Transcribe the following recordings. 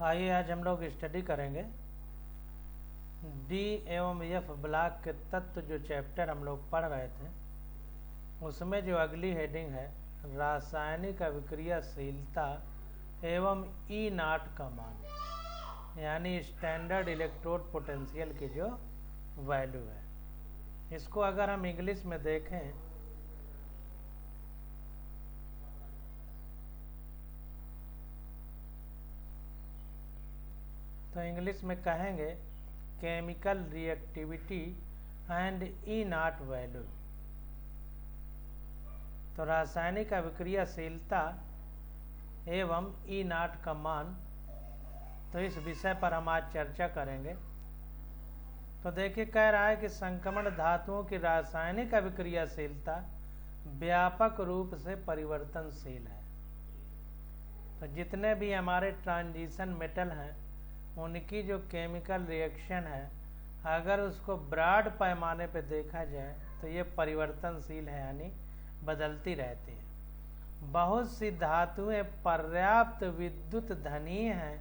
आइए आज हम लोग स्टडी करेंगे डी एवं एफ ब्लॉक के तत्व जो चैप्टर हम लोग पढ़ रहे थे उसमें जो अगली हेडिंग है रासायनिक अभिक्रियाशीलता एवं ई नॉट का मान यानी स्टैंडर्ड इलेक्ट्रोड पोटेंशियल की जो वैल्यू है। इसको अगर हम इंग्लिश में देखें तो इंग्लिश में कहेंगे chemical reactivity and E not value. तो रासायनिक अभिक्रियाशीलता एवं ई नॉट का मान, तो इस विषय पर हम आज चर्चा करेंगे। तो देखिए कह रहा है कि संक्रमण धातुओं की रासायनिक अभिक्रियाशीलता व्यापक रूप से परिवर्तनशील है। तो जितने भी हमारे ट्रांजिशन मेटल हैं उनकी जो केमिकल रिएक्शन है अगर उसको ब्रॉड पैमाने पे देखा जाए तो ये परिवर्तनशील है यानी बदलती रहती है। बहुत सी धातुएं पर्याप्त विद्युत धनीय हैं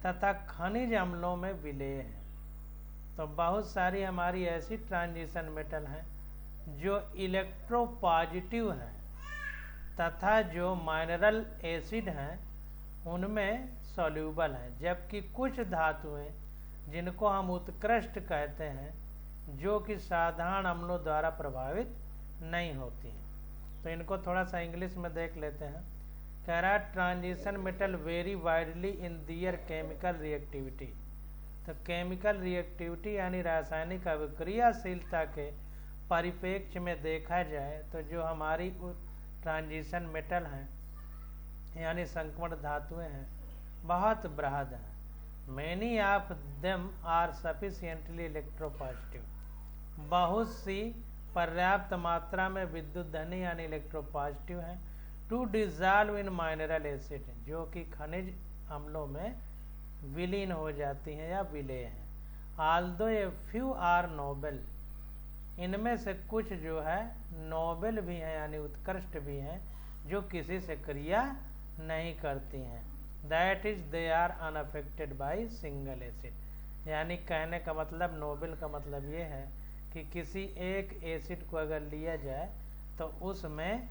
तथा खनिज अम्लों में विलेय हैं। तो बहुत सारी हमारी ऐसी ट्रांजिशन मेटल हैं जो इलेक्ट्रोपॉजिटिव हैं तथा जो माइनरल एसिड हैं उनमें सॉल्यूबल हैं, जबकि कुछ धातुएं जिनको हम उत्कृष्ट कहते हैं जो कि साधारण अम्लों द्वारा प्रभावित नहीं होती हैं। तो इनको थोड़ा सा इंग्लिश में देख लेते हैं। कह रहा है ट्रांजिशन मेटल वेरी वाइडली इन दियर केमिकल रिएक्टिविटी। तो केमिकल रिएक्टिविटी यानी रासायनिक अभिक्रियाशीलता के परिप्रेक्ष्य में देखा जाए तो जो हमारी ट्रांजिशन मेटल हैं यानी संक्रमण धातुएं हैं बहुत बृहद हैं। Many of them are sufficiently electropositive. बहुत सी पर्याप्त मात्रा में विद्युत धनी यानी इलेक्ट्रोपॉजिटिव हैं टू डिजॉल्व इन माइनरल एसिड, जो कि खनिज अम्लों में विलीन हो जाती हैं या विलेय हैं। Although a few are noble, इनमें से कुछ जो है नोबेल भी हैं यानी उत्कृष्ट भी हैं जो किसी से क्रिया नहीं करती हैं। That is they are unaffected by single acid, यानी कहने का मतलब नोबेल का मतलब ये है कि किसी एक एसिड को अगर लिया जाए तो उसमें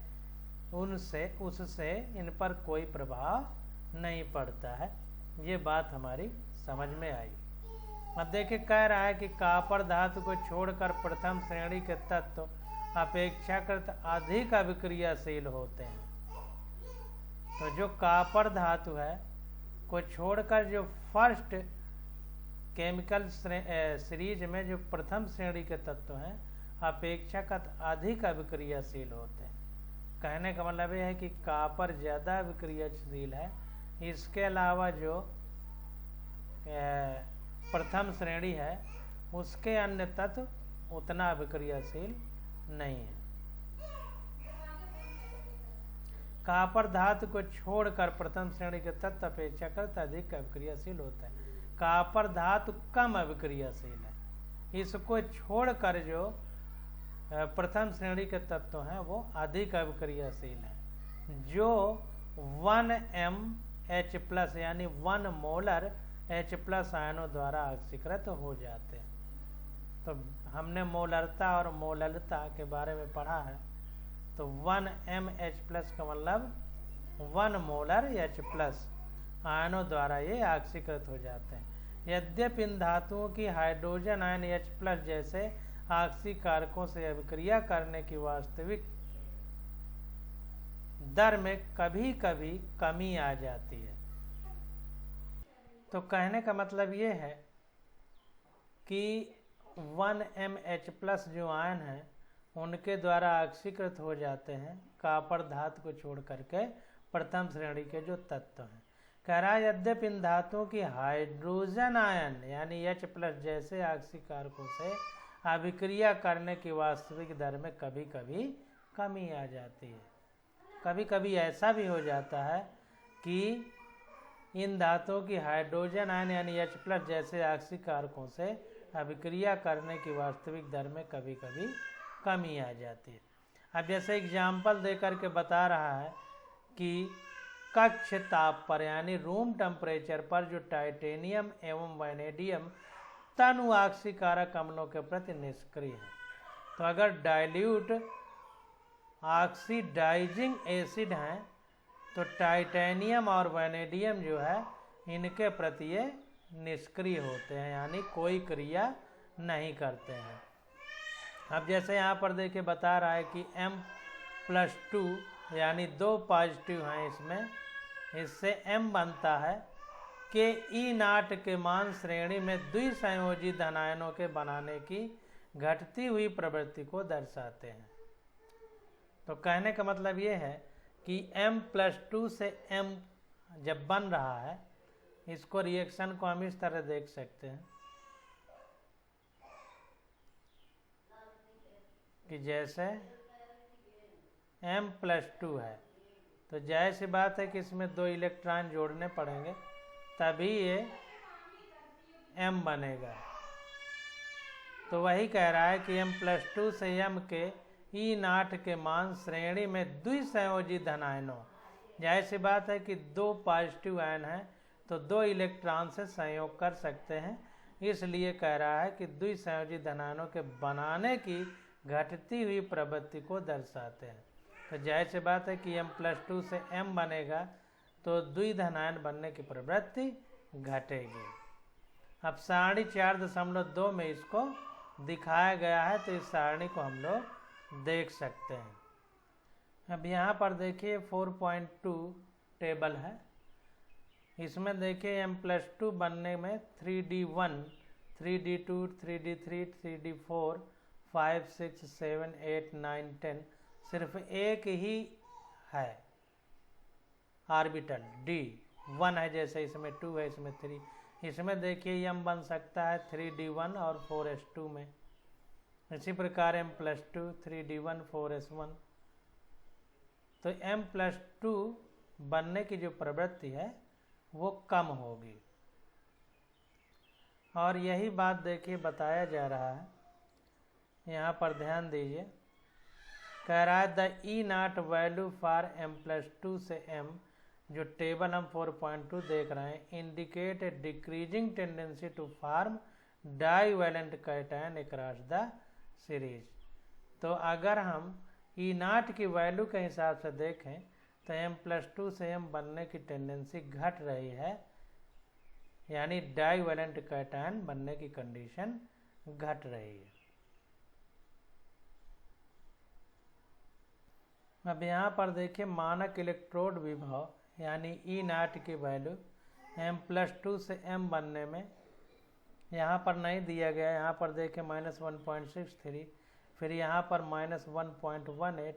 उससे इन पर कोई प्रभाव नहीं पड़ता है। ये बात हमारी समझ में आई। अब देखिए कह रहा है कि कॉपर धातु को छोड़कर प्रथम श्रेणी के तत्व अपेक्षाकृत अधिक अभिक्रियाशील होते हैं। तो जो कॉपर धातु है को छोड़कर जो फर्स्ट केमिकल सीरीज में जो प्रथम श्रेणी के तत्व हैं अपेक्षाकृत अधिक अभिक्रियाशील होते हैं। कहने का मतलब यह है कि कॉपर ज़्यादा अभिक्रियाशील है, इसके अलावा जो प्रथम श्रेणी है उसके अन्य तत्व उतना अभिक्रियाशील नहीं है। कॉपर धातु को छोड़कर प्रथम श्रेणी के तत्व अपेक्षाकृत अधिक अभिक्रियाशील होता है। कॉपर धातु कम अभिक्रियाशील है, इसको छोड़कर जो प्रथम श्रेणी के तत्व हैं वो अधिक अभिक्रियाशील हैं, जो 1mH+ यानी 1 मोलर H+ आयनों द्वारा ऑक्सीकृत हो जाते हैं। तो हमने मोलरता और मोललता के बारे में पढ़ा है। तो 1mH+ का मतलब 1 मोलर H+ आयनों द्वारा ये ऑक्सीकृत हो जाते हैं। यद्यपि इन धातुओं की हाइड्रोजन आयन H+ जैसे ऑक्सीकारकों से अभिक्रिया करने की वास्तविक दर में कभी कभी कमी आ जाती है। तो कहने का मतलब ये है कि 1mH+ जो आयन है उनके द्वारा ऑक्सीकृत हो जाते हैं कॉपर धातु को छोड़ करके प्रथम श्रेणी के जो तत्व हैं। कह रहा है यद्यपि इन धातुओं की हाइड्रोजन आयन यानी H+ जैसे ऑक्सीकारकों से अभिक्रिया करने की वास्तविक दर में कभी कभी कमी आ जाती है। कभी कभी ऐसा भी हो जाता है कि इन धातुओं की हाइड्रोजन आयन यानी H+ जैसे ऑक्सीकारकों से अभिक्रिया करने की वास्तविक दर में कभी कभी कमी आ जाती है। अब जैसे एग्जाम्पल दे करके बता रहा है कि कक्ष ताप पर यानी रूम टेम्परेचर पर जो टाइटेनियम एवं वैनेडियम तनु ऑक्सीकारक अम्लों के प्रति निष्क्रिय है। तो अगर डाइल्यूट ऑक्सीडाइजिंग एसिड हैं तो टाइटेनियम और वैनेडियम जो है इनके प्रति ये निष्क्रिय होते हैं, यानी कोई क्रिया नहीं करते हैं। अब जैसे यहाँ पर देखिए बता रहा है कि M+2 यानी 2 पॉजिटिव हैं इसमें, इससे M बनता है कि E0 के मान श्रेणी में द्विसंयोजी धनायनों के बनाने की घटती हुई प्रवृत्ति को दर्शाते हैं। तो कहने का मतलब ये है कि M+2 से M जब बन रहा है, इसको रिएक्शन को हम इस तरह देख सकते हैं कि जैसे M+2 है तो जाहिर सी बात है कि इसमें 2 इलेक्ट्रॉन जोड़ने पड़ेंगे तभी ये M बनेगा। तो वही कह रहा है कि M+2 से M के E0 के मान श्रेणी में द्विसंयोजी धनायनों, जाहिर सी बात है कि 2 पॉजिटिव आयन हैं तो 2 इलेक्ट्रॉन से संयोग कर सकते हैं, इसलिए कह रहा है कि द्विसंयोजी धनायनों के बनाने की घटती हुई प्रवृत्ति को दर्शाते हैं। तो जाहिर सी बात है कि M+2 से M बनेगा तो द्विधनायन बनने की प्रवृत्ति घटेगी। अब सारणी 4.2 में इसको दिखाया गया है, तो इस सारणी को हम लोग देख सकते हैं। अब यहाँ पर देखिए 4.2 टेबल है, इसमें देखिए M+2 बनने में 3D1, 3D2, 3D3, 3D4, 5, 6, 7, 8, 9, 10 सिर्फ एक ही है ऑर्बिटल D1 है, जैसे इसमें 2 है इसमें 3, इसमें देखिए M बन सकता है 3D1 और 4s2 में। इसी प्रकार M+2 3D1 4s1। तो M+2 बनने की जो प्रवृत्ति है वो कम होगी, और यही बात देखिए बताया जा रहा है। यहाँ पर ध्यान दीजिए, कह रहा है the E0 value for M+2 से M, जो टेबल हम 4.2 देख रहे हैं, indicate a decreasing tendency to form divalent cation across the series. तो अगर हम E0 की वैल्यू के हिसाब से देखें तो M+2 से M बनने की टेंडेंसी घट रही है, यानी डाईवैलेंट कैटायन बनने की कंडीशन घट रही है। अब यहाँ पर देखिए मानक इलेक्ट्रोड विभव यानी E0 की वैल्यू M+2 से M बनने में यहाँ पर नहीं दिया गया, यहाँ पर देखिए -1.63, फिर यहाँ पर -1.18,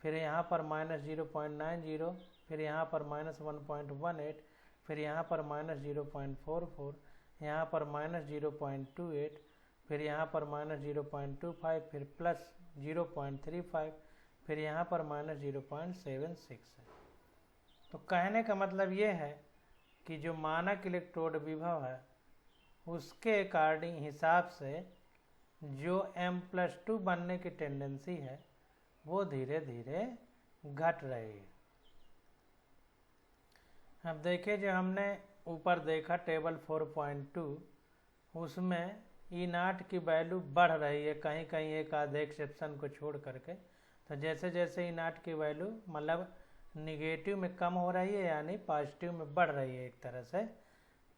फिर यहाँ पर -0.90, फिर यहाँ पर -1.18, फिर यहाँ पर -0.44, यहाँ पर -0.28, फिर यहाँ पर -0.25, फिर +0.35, फिर यहाँ पर -0.76 है। तो कहने का मतलब ये है कि जो मानक इलेक्ट्रोड विभव है उसके अकॉर्डिंग हिसाब से जो M+2 बनने की टेंडेंसी है वो धीरे धीरे घट रही है। अब देखिए जो हमने ऊपर देखा टेबल 4.2, उसमें E0 की वैल्यू बढ़ रही है, कहीं कहीं एक आधे एक्सेप्शन को छोड़ करके। तो जैसे जैसे E0 की वैल्यू मतलब निगेटिव में कम हो रही है यानी पॉजिटिव में बढ़ रही है एक तरह से,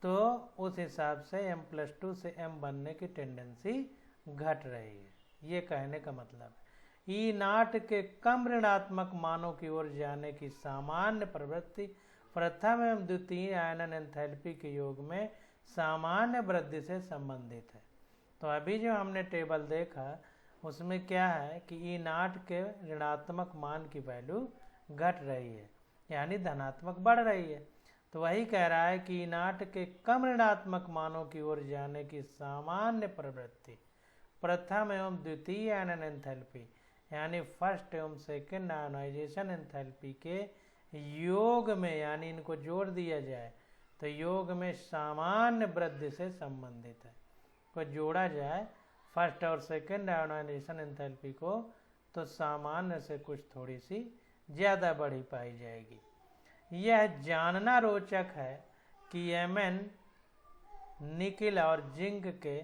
तो उस हिसाब से M+2 से M बनने की टेंडेंसी घट रही है, ये कहने का मतलब है। E0 के कम ऋणात्मक मानों की ओर जाने की सामान्य प्रवृत्ति प्रथम एवं द्वितीय आयनन एंथैल्पी के योग में सामान्य वृद्धि से संबंधित है। तो अभी जो हमने टेबल देखा उसमें क्या है कि E0 के ऋणात्मक मान की वैल्यू घट रही है यानी धनात्मक बढ़ रही है। तो वही कह रहा है कि E0 के कम ऋणात्मक मानों की ओर जाने की सामान्य प्रवृत्ति प्रथम एवं द्वितीय आयनन एंथैल्पी यानी फर्स्ट एवं सेकेंड आयोनाइजेशन एंथैल्पी के योग में, यानी इनको जोड़ दिया जाए तो योग में सामान्य वृद्धि से संबंधित है। को जोड़ा जाए फर्स्ट और सेकेंड आयोनाइजेशन एंथैल्पी को तो सामान्य से कुछ थोड़ी सी ज़्यादा बढ़ी पाई जाएगी। यह जानना रोचक है कि Mn निकिल और जिंक के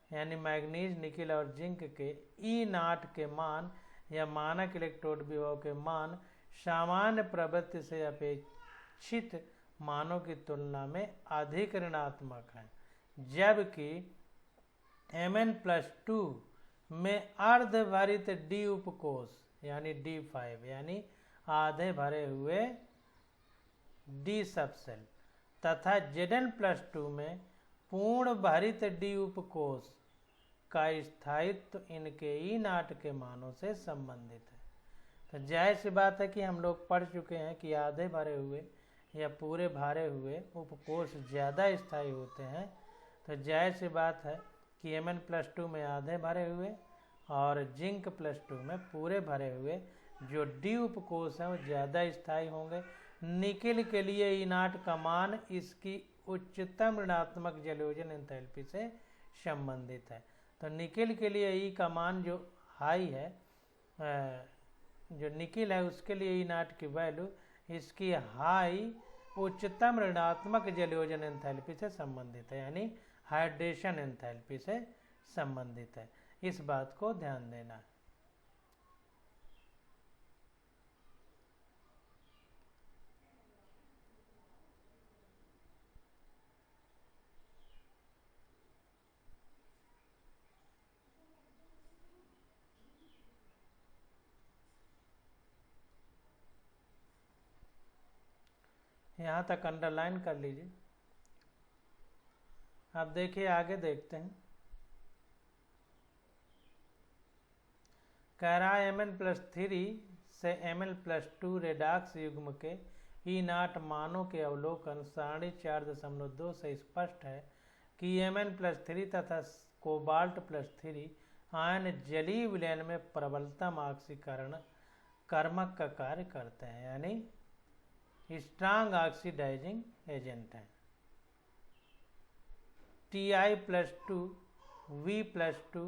यानी मैग्नीज, निकिल और जिंक के E0 के मान या मानक इलेक्ट्रोड विभव के मान सामान्य प्रवृत्ति से अपेक्षित मानों की तुलना में अधिक ऋणात्मक है, जबकि Mn+2 में अर्धभरित डी उपकोष यानी D5 यानी आधे भरे हुए डी सबसेल तथा Zn+2 में पूर्ण भरित डी उपकोष का स्थायित्व इनके E0 के मानों से संबंधित है। तो जाहिर सी बात है कि हम लोग पढ़ चुके हैं कि आधे भरे हुए या पूरे भरे हुए उपकोष ज़्यादा स्थायी होते हैं। तो जाहिर सी बात है कि Mn+2 में आधे भरे हुए और जिंक+2 में पूरे भरे हुए जो डी उपकोष हैं वो ज़्यादा स्थायी होंगे। निकिल के लिए E0 का मान इसकी उच्चतम ऋणात्मक जलयोजन एंथैल्पी से संबंधित है। तो निकिल के लिए ई का मान जो हाई है, जो निकिल है उसके लिए E0 की वैल्यू इसकी हाई उच्चतम ऋणात्मक जलयोजन एंथैल्पी से संबंधित है, यानी हाइड्रेशन एंथैल्पी से संबंधित है। इस बात को ध्यान देना है। यहाँ तक अंडरलाइन कर लीजिए। अब देखिए आगे देखते हैं। कह रहा है Mn+3 से Ml+2 रेडॉक्स युग्म के E0 मानों के अवलोकन सारणी 4.2 से स्पष्ट है कि Mn+3 तथा कोबाल्ट+3 आयन जलीय विलयन में प्रबलतम ऑक्सीकरण कर्मक का कार्य करते हैं, यानी स्ट्रांग ऑक्सीडाइजिंग एजेंट हैं। Ti+2, V+2,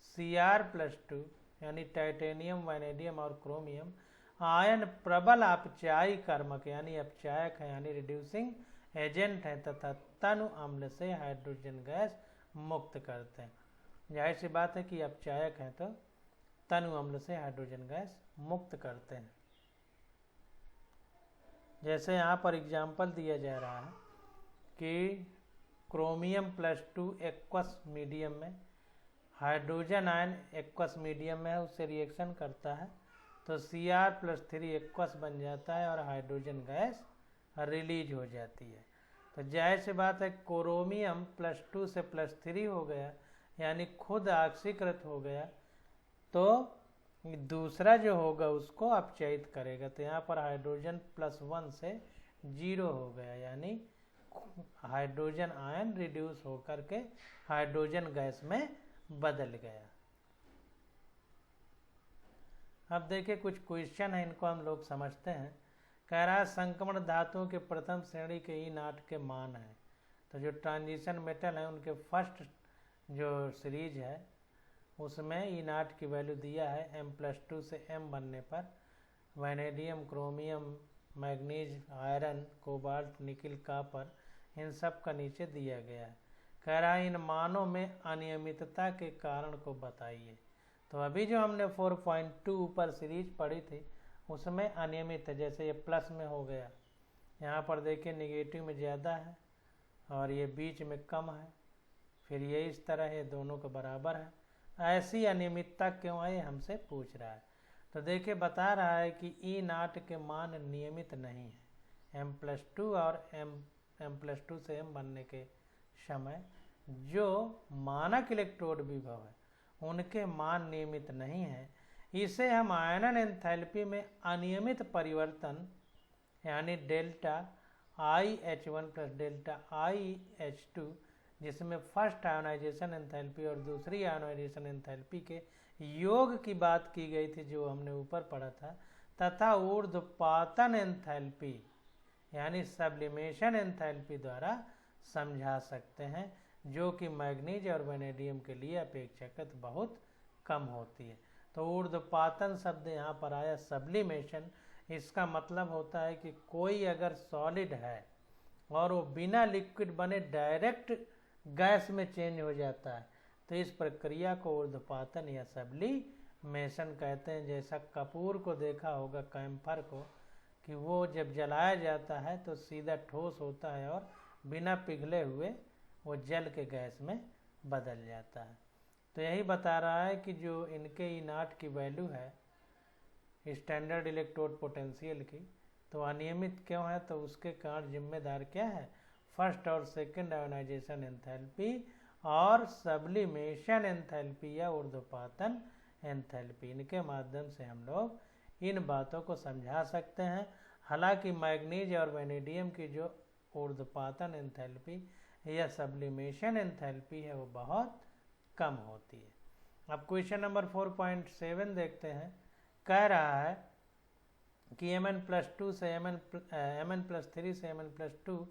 Cr+2 यानी टाइटेनियम, वैनेडियम और क्रोमियम आयन प्रबल अपचायी कर्मक यानी अपचायक है, यानी रिड्यूसिंग एजेंट है तथा तनु अम्ल से हाइड्रोजन गैस मुक्त करते हैं। जाहिर सी बात है कि अपचायक हैं तो तनु अम्ल से हाइड्रोजन गैस मुक्त करते हैं। जैसे यहाँ पर एग्जाम्पल दिया जा रहा है कि क्रोमियम+2 एक्वस मीडियम में, हाइड्रोजन आयन एक्वस मीडियम में है, उससे रिएक्शन करता है तो Cr+3 एक्वस बन जाता है और हाइड्रोजन गैस रिलीज हो जाती है। तो जाहिर सी बात है क्रोमियम+2 से +3 हो गया, यानी खुद ऑक्सीकृत हो गया, तो दूसरा जो होगा उसको अपचयित करेगा। तो यहाँ पर हाइड्रोजन +1 से 0 हो गया, यानी हाइड्रोजन आयन रिड्यूस होकर के हाइड्रोजन गैस में बदल गया। अब देखिए कुछ क्वेश्चन है, इनको हम लोग समझते हैं। कह रहा है संक्रमण धातुओं के प्रथम श्रेणी के E0 के मान है। तो जो ट्रांजिशन मेटल है उनके फर्स्ट जो सीरीज है उसमें E0 की वैल्यू दिया है M+2 से M बनने पर vanadium, chromium, manganese, iron, cobalt, nickel, copper, इन सब का नीचे दिया गया है। कह रहा है इन मानों में अनियमितता के कारण को बताइए। तो अभी जो हमने 4.2 ऊपर सीरीज पढ़ी थी उसमें अनियमित है, जैसे ये प्लस में हो गया, यहाँ पर देखिए निगेटिव में ज़्यादा है और ये बीच में कम है, फिर ये इस तरह है, दोनों के बराबर है। ऐसी अनियमितता क्यों है हमसे पूछ रहा है। तो देखिए बता रहा है कि E0 के मान नियमित नहीं है। M+2 और M+2 से M बनने के समय जो मानक इलेक्ट्रोड विभव है उनके मान नियमित नहीं है। इसे हम आयनन एंथैल्पी में अनियमित परिवर्तन यानी delta IH1 plus delta IH2, जिसमें फर्स्ट आयोनाइजेशन एंथैल्पी और दूसरी आयोनाइजेशन एंथैल्पी के योग की बात की गई थी जो हमने ऊपर पढ़ा था, तथा ऊर्ध्वपातन एंथैल्पी यानी सब्लिमेशन एंथैल्पी द्वारा समझा सकते हैं, जो कि मैग्नीज और वैनेडियम के लिए अपेक्षाकृत बहुत कम होती है। तो ऊर्ध्वपातन शब्द यहाँ पर आया, सब्लिमेशन इसका मतलब होता है कि कोई अगर सॉलिड है और वो बिना लिक्विड बने डायरेक्ट गैस में चेंज हो जाता है, तो इस प्रक्रिया को ऊर्ध्वपातन या सब्लिमेशन कहते हैं। जैसा कपूर को देखा होगा, कैम्फर को, कि वो जब जलाया जाता है तो सीधा ठोस होता है और बिना पिघले हुए वो जल के गैस में बदल जाता है। तो यही बता रहा है कि जो इनके E0 की वैल्यू है स्टैंडर्ड इलेक्ट्रोड पोटेंशियल की, तो अनियमित क्यों है, तो उसके कारण जिम्मेदार क्या है, फर्स्ट और सेकंड आयोनाइजेशन एंथैल्पी और सब्लिमेशन एंथैल्पी या ऊर्ध्वपातन एंथैल्पी। इनके माध्यम से हम लोग इन बातों को समझा सकते हैं। हालांकि मैग्नीज और वैनेडियम की जो ऊर्ध्वपातन एंथैल्पी या सब्लिमेशन एंथैल्पी है वो बहुत कम होती है। अब क्वेश्चन नंबर 4.7 देखते हैं। कह रहा है कि Mn+2 से Mn+3 से Mn+2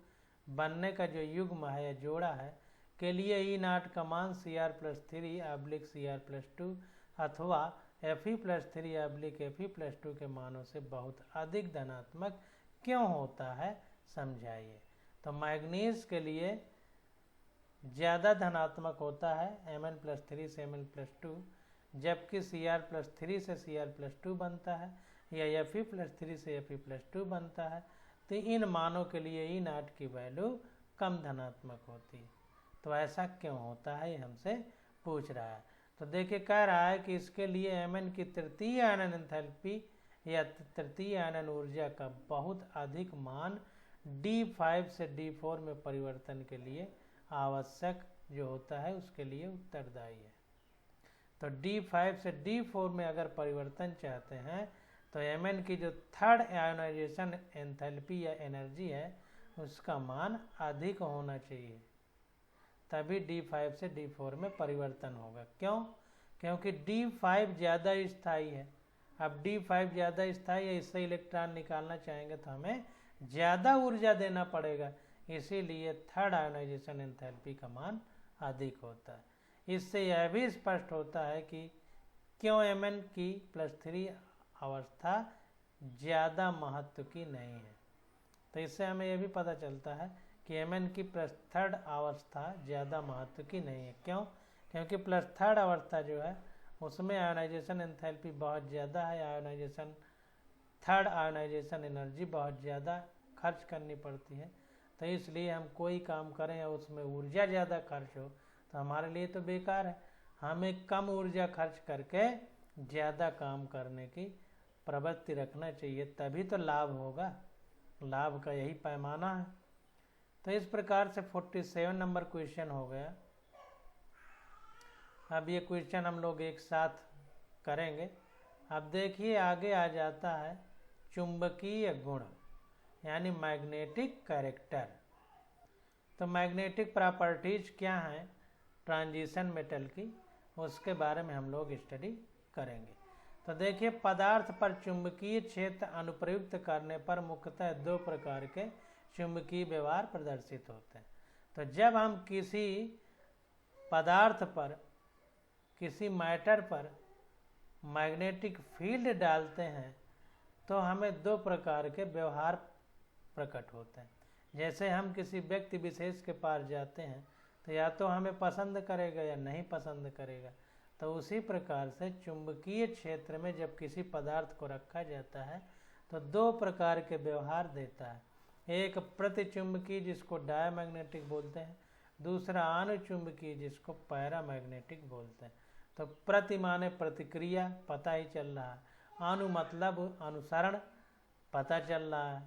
बनने का जो युग्म है या जोड़ा है के लिए E0 का मान Cr+3/Cr+2 अथवा Fe+3/Fe+2 के मानों से बहुत अधिक धनात्मक क्यों होता है, समझाइए। तो मैग्नीज के लिए ज़्यादा धनात्मक होता है Mn+3 से Mn+2, जबकि Cr+3 से Cr+2 बनता है या Fe+3 से Fe+2 बनता है। तो इन मानों के लिए E0 की वैल्यू कम धनात्मक होती है। तो ऐसा क्यों होता है, ये हमसे पूछ रहा है। तो देखिए, कह रहा है कि इसके लिए Mn की तृतीय आयनन एंथैल्पी या तृतीय आयनन ऊर्जा का बहुत अधिक मान D5 से D4 में परिवर्तन के लिए आवश्यक जो होता है उसके लिए उत्तरदायी है। तो D5 से D4 में अगर परिवर्तन चाहते हैं तो Mn की जो थर्ड आयोनाइजेशन एंथैल्पी या एनर्जी है उसका मान अधिक होना चाहिए, तभी D5 से D4 में परिवर्तन होगा। क्यों? क्योंकि D5 ज़्यादा स्थायी है। अब D5 ज़्यादा स्थायी है, इससे इलेक्ट्रॉन निकालना चाहेंगे तो हमें ज़्यादा ऊर्जा देना पड़ेगा, इसीलिए थर्ड आयोनाइजेशन एंथैल्पी का मान अधिक होता है। इससे यह भी स्पष्ट होता है कि क्यों Mn की +3 अवस्था ज़्यादा महत्व की नहीं है। तो इससे हमें यह भी पता चलता है कि Mn की +3 अवस्था ज़्यादा महत्व की नहीं है। क्यों? क्योंकि +3 अवस्था जो है उसमें आयोनाइजेशन एंथैल्पी बहुत ज़्यादा है, थर्ड आयोनाइजेशन एनर्जी बहुत ज़्यादा खर्च करनी पड़ती है। तो इसलिए हम कोई काम करें और उसमें ऊर्जा ज़्यादा खर्च हो तो हमारे लिए तो बेकार है। हमें कम ऊर्जा खर्च करके ज़्यादा काम करने की प्रवृत्ति रखना चाहिए, तभी तो लाभ होगा। लाभ का यही पैमाना है। तो इस प्रकार से 47 नंबर क्वेश्चन हो गया। अब ये क्वेश्चन हम लोग एक साथ करेंगे। अब देखिए, आगे आ जाता है चुंबकीय गुण यानी मैग्नेटिक कैरेक्टर। तो मैग्नेटिक प्रॉपर्टीज क्या हैं ट्रांजिशन मेटल की, उसके बारे में हम लोग स्टडी करेंगे। तो देखिए, पदार्थ पर चुंबकीय क्षेत्र अनुप्रयुक्त करने पर मुख्यतः दो प्रकार के चुंबकीय व्यवहार प्रदर्शित होते हैं। तो जब हम किसी पदार्थ पर, किसी मैटर पर मैग्नेटिक फील्ड डालते हैं तो हमें दो प्रकार के व्यवहार प्रकट होते हैं। जैसे हम किसी व्यक्ति विशेष के पास जाते हैं तो या तो हमें पसंद करेगा या नहीं पसंद करेगा। तो उसी प्रकार से चुंबकीय क्षेत्र में जब किसी पदार्थ को रखा जाता है तो दो प्रकार के व्यवहार देता है। एक प्रतिचुंबकीय जिसको डायमैग्नेटिक बोलते हैं, दूसरा अनुचुंबकीय जिसको पैरामैग्नेटिक बोलते हैं। तो प्रति माने प्रतिक्रिया, पता ही चल रहा है। अनु मतलब अनुसरण, पता चल रहा है।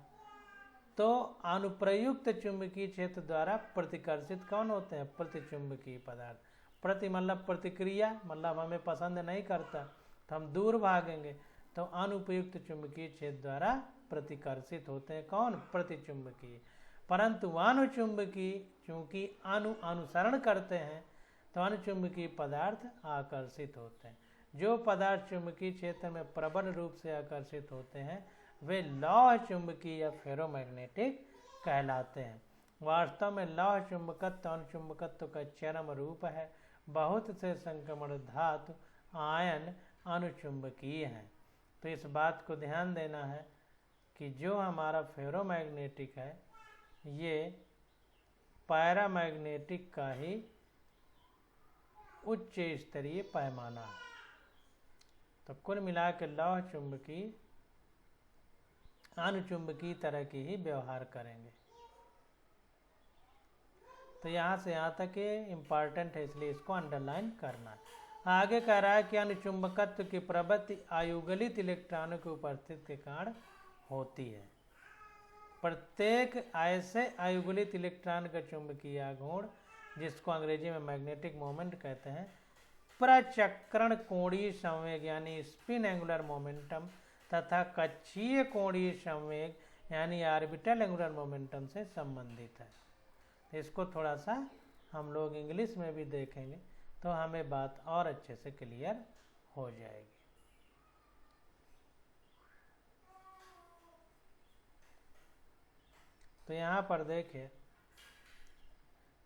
तो अनुप्रयुक्त चुंबकीय क्षेत्र द्वारा प्रतिकर्षित कौन होते हैं? प्रतिचुंबकीय पदार्थ। प्रति मतलब प्रतिक्रिया, मतलब हमें पसंद नहीं करता तो हम दूर भागेंगे। तो अनुपयुक्त चुंबकीय क्षेत्र द्वारा प्रतिकर्षित होते हैं कौन? प्रतिचुंबकीय। परंतु अनुचुंबकीय चूंकि अनुसरण करते हैं तो अनुचुंबकीय पदार्थ आकर्षित होते हैं। जो पदार्थ चुंबकीय क्षेत्र में प्रबल रूप से आकर्षित होते हैं वे लौह चुंबकीय या फेरोमैग्नेटिक कहलाते हैं। वास्तव में लौह चुंबकत्व अनुचुंबकत्व का चरम रूप है। बहुत से संक्रमण धातु आयन अनुचुंबकीय हैं। तो इस बात को ध्यान देना है कि जो हमारा फेरोमैग्नेटिक है ये पैरामैग्नेटिक का ही उच्च स्तरीय पैमाना है। तो कुल मिला के लौह चुंबकी अनुचुंबकी तरह की ही व्यवहार करेंगे। तो यहाँ से यहाँ तक ये इम्पॉर्टेंट है, इसलिए इसको अंडरलाइन करना है। आगे कह रहा है कि अनुचुंबकत्व की प्रवृत्ति आयुगलित इलेक्ट्रॉनों की उपस्थिति के कारण होती है। प्रत्येक ऐसे आयुगलित इलेक्ट्रॉन का चुंबकीय आघूर्ण, जिसको अंग्रेजी में मैग्नेटिक मोमेंट कहते हैं, प्रचक्रण कोणीय संवेग यानी स्पिन एंगुलर मोमेंटम तथा कक्षीय कोणीय संवेग यानी ऑर्बिटल एंगुलर मोमेंटम से संबंधित है। इसको थोड़ा सा हम लोग इंग्लिश में भी देखेंगे तो हमें बात और अच्छे से क्लियर हो जाएगी। तो यहाँ पर देखिए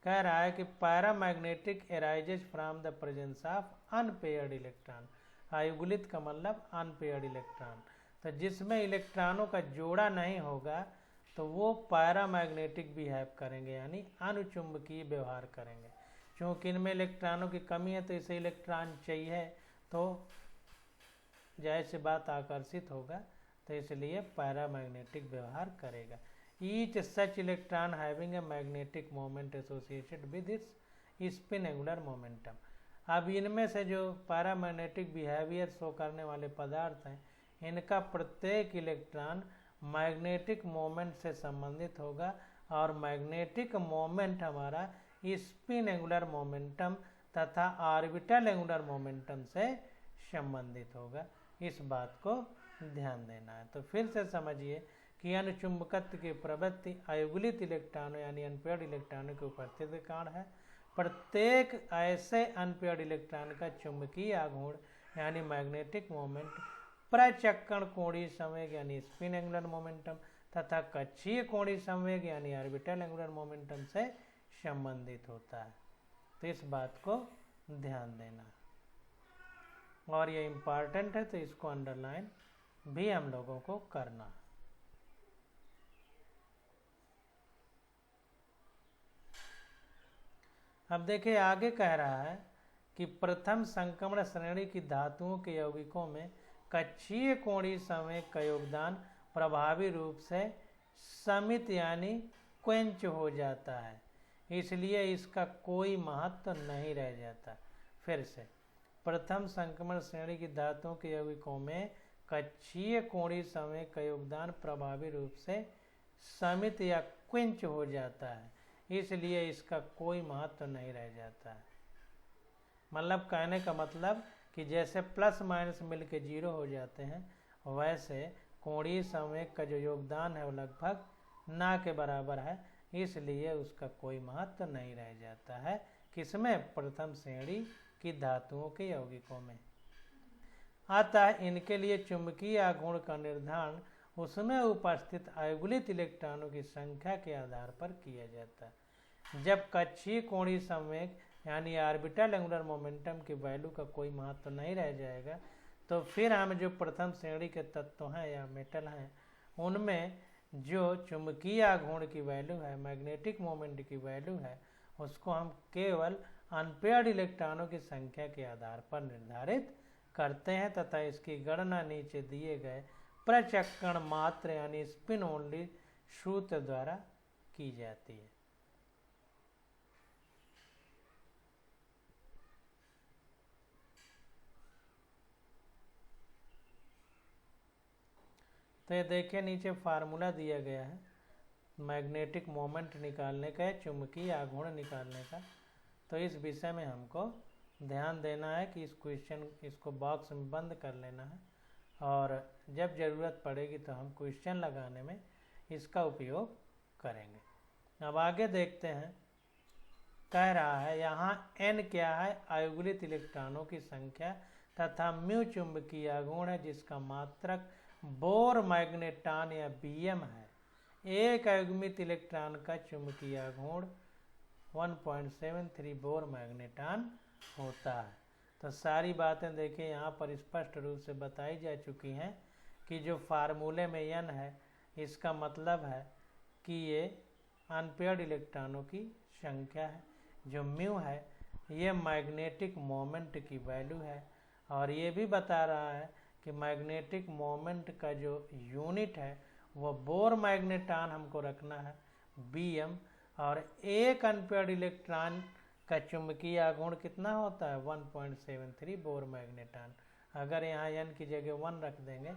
कह रहा है कि paramagnetic arises from the presence of unpaired electron. आयुगलित का मतलब अनपेयर्ड इलेक्ट्रॉन। तो जिसमें इलेक्ट्रॉनों का जोड़ा नहीं होगा तो वो पैरामैग्नेटिक बिहेव करेंगे यानी अनुचुंबकीय व्यवहार करेंगे। क्योंकि इनमें इलेक्ट्रॉनों की कमी है तो इसे इलेक्ट्रॉन चाहिए, तो जाहिर सी बात आकर्षित होगा, तो इसलिए पैरामैग्नेटिक व्यवहार करेगा। Each such electron having a magnetic moment associated with its spin angular momentum. अब इनमें से जो पैरामैग्नेटिक बिहेवियर शो करने वाले पदार्थ हैं, इनका प्रत्येक इलेक्ट्रॉन मैग्नेटिक मोमेंट से संबंधित होगा और मैग्नेटिक मोमेंट हमारा स्पिन एंगुलर मोमेंटम तथा ऑर्बिटल एंगुलर मोमेंटम से संबंधित होगा। इस बात को ध्यान देना है। तो फिर से समझिए कि अनुचुंबकत्व की प्रवृत्ति आयुगलित इलेक्ट्रॉनों यानी अनपेयर्ड इलेक्ट्रॉनों के उपस्थिति के कारण है। प्रत्येक ऐसे अनपेयर्ड इलेक्ट्रॉन का चुंबकीय आघूर्ण यानी मैग्नेटिक मोमेंट प्रचक्रण कोणीय संवेग यानी स्पिन एंगुलर मोमेंटम तथा कक्षीय कोणीय संवेग यानी ऑर्बिटल एंगुलर मोमेंटम से संबंधित होता है। तो इस बात को ध्यान देना और ये इम्पॉर्टेंट है, तो इसको अंडरलाइन भी हम लोगों को करना। अब देखिए आगे कह रहा है कि प्रथम संक्रमण श्रेणी की धातुओं के यौगिकों में कक्षीय कोणीय संवेग का योगदान प्रभावी रूप से समित यानी क्वेंच हो जाता है, इसलिए इसका कोई महत्व नहीं रह जाता। फिर से प्रथम संक्रमण श्रेणी की धातुओं के यौगिकों में कक्षीय कोणीय संवेग का योगदान प्रभावी रूप से समित या क्वेंच हो जाता है, इसलिए इसका कोई महत्व नहीं रह जाता है। मतलब कहने का मतलब कि जैसे प्लस माइनस मिलके जीरो हो जाते हैं, वैसे कोणीय संवेग का जो योगदान है वो लगभग ना के बराबर है, इसलिए उसका कोई महत्व नहीं रह जाता है। किसमें? प्रथम श्रेणी की धातुओं के यौगिकों में। अतः इनके लिए चुंबकीय आघूर्ण का निर्धारण उसमें उपस्थित आयुगलित इलेक्ट्रॉनों की संख्या के आधार पर किया जाता है। जब कक्षीय कोणीय संवेग यानी ऑर्बिटल एंगुलर मोमेंटम की वैल्यू का कोई महत्व नहीं रह जाएगा, तो फिर हम जो प्रथम श्रेणी के तत्व हैं या मेटल हैं, उनमें जो चुंबकीय आघूर्ण की वैल्यू है, मैग्नेटिक मोमेंट की वैल्यू है, उसको हम केवल अनपेयर्ड इलेक्ट्रॉनों की संख्या के आधार पर निर्धारित करते हैं तथा इसकी गणना नीचे दिए गए प्रचक्रण मात्र यानी स्पिन ओनली सूत्र द्वारा की जाती है। तो ये देखिए नीचे फार्मूला दिया गया है मैग्नेटिक मोमेंट निकालने का, चुंबकीय आघूर्ण निकालने का। तो इस विषय में हमको ध्यान देना है कि इस क्वेश्चन इसको बॉक्स में बंद कर लेना है और जब ज़रूरत पड़ेगी तो हम क्वेश्चन लगाने में इसका उपयोग करेंगे। अब आगे देखते हैं, कह रहा है यहाँ n क्या है? आयुगलित इलेक्ट्रॉनों की संख्या तथा म्यू चुंबकीय आघूर्ण है जिसका मात्रक बोर मैग्नेटान या Bm है। एक अयुग्मित इलेक्ट्रॉन का चुंबकीय आघूर्ण 1.73 बोर मैग्नेटान होता है। तो सारी बातें देखिए यहाँ पर स्पष्ट रूप से बताई जा चुकी हैं कि जो फार्मूले में n है, इसका मतलब है कि ये अनपेयर्ड इलेक्ट्रॉनों की संख्या है। जो म्यू है ये मैग्नेटिक मोमेंट की वैल्यू है, और ये भी बता रहा है कि मैग्नेटिक मोमेंट का जो यूनिट है वो बोर मैग्नेटॉन हमको रखना है Bm, और एक अनपेयर्ड इलेक्ट्रॉन का चुंबकीय आघूर्ण कितना होता है 1.73 बोर मैग्नेटॉन। अगर यहाँ n की जगह 1 रख देंगे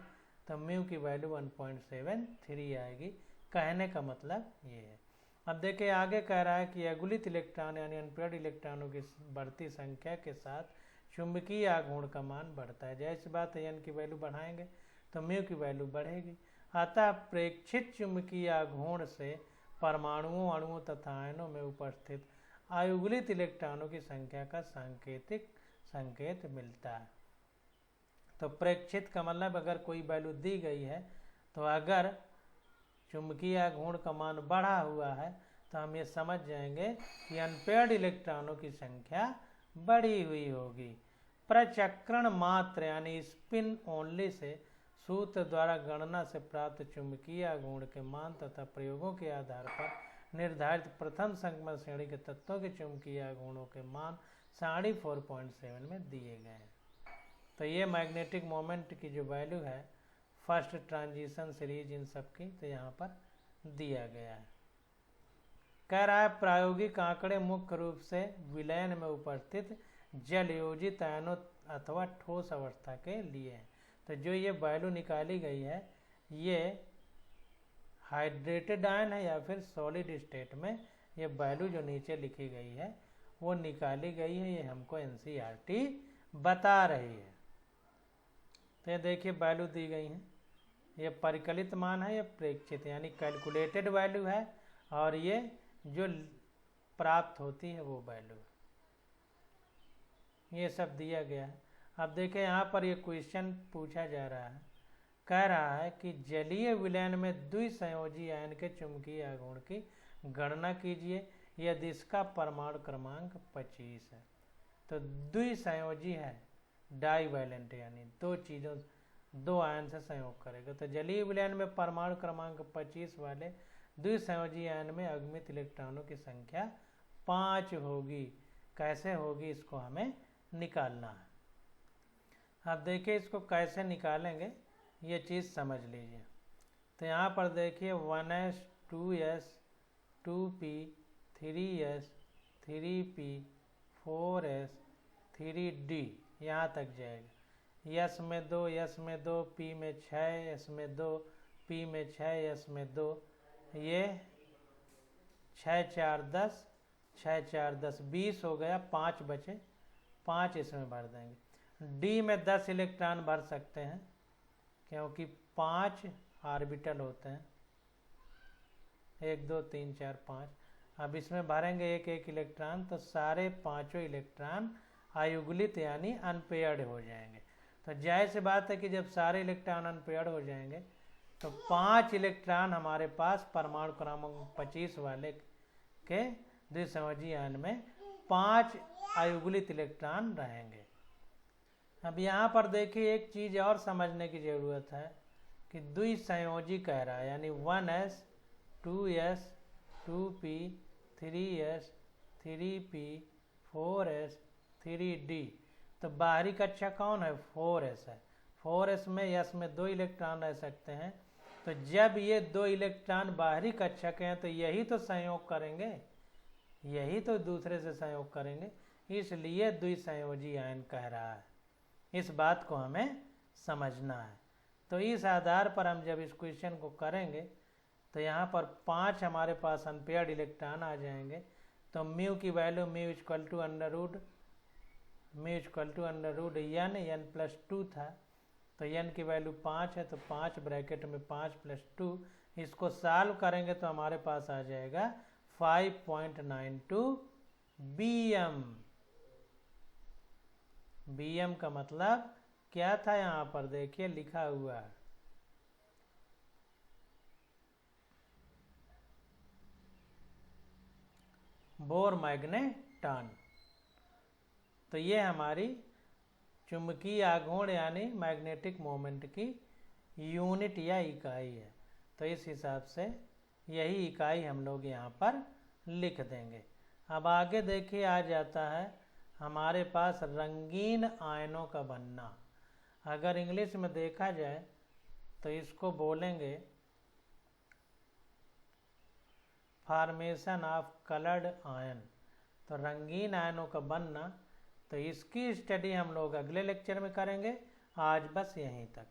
तो म्यू की वैल्यू 1.73 आएगी। कहने का मतलब ये है। अब देखिए आगे कह रहा है कि अगुलित इलेक्ट्रॉन यानी अनपेयर्ड इलेक्ट्रॉनों की बढ़ती संख्या के साथ चुंबकीय आघूर्ण का मान बढ़ता है। जैसी बात है n की वैल्यू बढ़ाएंगे तो म्यू की वैल्यू बढ़ेगी। अतः प्रेक्षित चुंबकीय आघूर्ण से परमाणुओं, अणुओं तथा आयनों में उपस्थित अयुग्लित इलेक्ट्रॉनों की संख्या का सांकेतिक संकेत मिलता है। तो प्रेक्षित का मतलब अगर कोई वैल्यू दी गई है तो अगर चुंबकीय आघूर्ण का मान बढ़ा हुआ है तो हम ये समझ जाएंगे कि अनपेयर्ड इलेक्ट्रॉनों की संख्या बढ़ी हुई होगी। प्रचक्रण मात्र यानी स्पिन ओनली से सूत्र द्वारा गणना से प्राप्त चुंबकीय आघूर्ण के मान तथा प्रयोगों के आधार पर निर्धारित प्रथम संक्रमण श्रेणी के तत्वों के चुंबकीय आघूर्णों के मान सारणी 4.7 में दिए गए हैं। तो ये मैग्नेटिक मोमेंट की जो वैल्यू है फर्स्ट ट्रांजिशन सीरीज इन सब की, तो यहाँ पर दिया गया है। कह रहा है प्रायोगिक आंकड़े मुख्य रूप से विलयन में उपस्थित जल योजित आयनों अथवा ठोस अवस्था के लिए है। तो जो ये वैल्यू निकाली गई है ये हाइड्रेटेड आयन है या फिर सॉलिड स्टेट में ये वैल्यू जो नीचे लिखी गई है वो निकाली गई है। ये हमको एनसीईआरटी बता रही है। तो ये देखिए वैल्यू दी गई है, ये परिकलित मान है, ये प्रेक्षित यानी कैलकुलेटेड वैल्यू है, और ये जो प्राप्त होती है वो वैल्यू, ये सब दिया गया है। अब देखें यहाँ पर ये क्वेश्चन पूछा जा रहा है, कह रहा है कि जलीय विलयन में द्विसंयोजी आयन के चुंबकीय आघूर्ण की गणना कीजिए यदि इसका परमाणु क्रमांक 25 है। तो द्विसंयोजी है, डाईवैलेंट यानी दो आयन से संयोग करेगा। तो जलीय विलयन में परमाणु क्रमांक 25 वाले द्विसंयोजी आयन में अगमित इलेक्ट्रॉनों की संख्या 5 होगी। कैसे होगी इसको हमें निकालना है। अब देखिए इसको कैसे निकालेंगे ये चीज़ समझ लीजिए। तो यहाँ पर देखिए 1s 2s 2p 3s 3p 4s 3d यहाँ तक जाएगा। यस में 2, यस में 2, p में 6, यस में 2, p में 6, यस में 2, ये 6 4 10, 6 4 10 20 हो गया। 5 बचे, 5 इसमें भर देंगे। डी में 10 इलेक्ट्रॉन भर सकते हैं क्योंकि 5 ऑर्बिटल होते हैं, 1 2 3 4 5। अब इसमें भरेंगे एक एक इलेक्ट्रॉन तो सारे पांचों इलेक्ट्रॉन अयुग्लित यानी अनपेयर्ड हो जाएंगे। तो जाहिर सी बात है कि जब सारे इलेक्ट्रॉन अनपेयर्ड हो जाएंगे तो 5 इलेक्ट्रॉन हमारे पास परमाणु क्रमांक 25 वाले के द्विसंयोजी आयन में 5 अयुग्लित इलेक्ट्रॉन रहेंगे। अब यहाँ पर देखिए एक चीज़ और समझने की ज़रूरत है कि द्विसंयोजी कह रहा है यानी 1s 2s 2p 3s 3p 4s 3d। तो बाहरी कक्षा कौन है 4s है। 4s में यस में 2 इलेक्ट्रॉन रह सकते हैं। तो जब ये 2 इलेक्ट्रॉन बाहरी कक्षा के हैं तो यही तो संयोग करेंगे, यही तो दूसरे से संयोग करेंगे, इसलिए द्विसंयोजी आयन कह रहा है। इस बात को हमें समझना है। तो इस आधार पर हम जब इस क्वेश्चन को करेंगे तो यहाँ पर 5 हमारे पास अनपेयर्ड इलेक्ट्रॉन आ जाएंगे। तो म्यू की value mu equal to under root n plus 2 था। तो n की वैल्यू 5 है तो 5 ब्रैकेट में 5 प्लस 2, इसको सॉल्व करेंगे तो हमारे पास आ जाएगा 5.92 Bm। Bm का मतलब क्या था यहाँ पर देखिए लिखा हुआ है, बोर मैग्नेटॉन। तो ये हमारी चुंबकीय आघूर्ण यानी मैग्नेटिक मोमेंट की यूनिट या इकाई है। तो इस हिसाब से यही इकाई हम लोग यहाँ पर लिख देंगे। अब आगे देखिए आ जाता है हमारे पास रंगीन आयनों का बनना। अगर इंग्लिश में देखा जाए तो इसको बोलेंगे फॉर्मेशन ऑफ कलर्ड आयन। तो रंगीन आयनों का बनना, तो इसकी स्टडी हम लोग अगले लेक्चर में करेंगे। आज बस यहीं तक।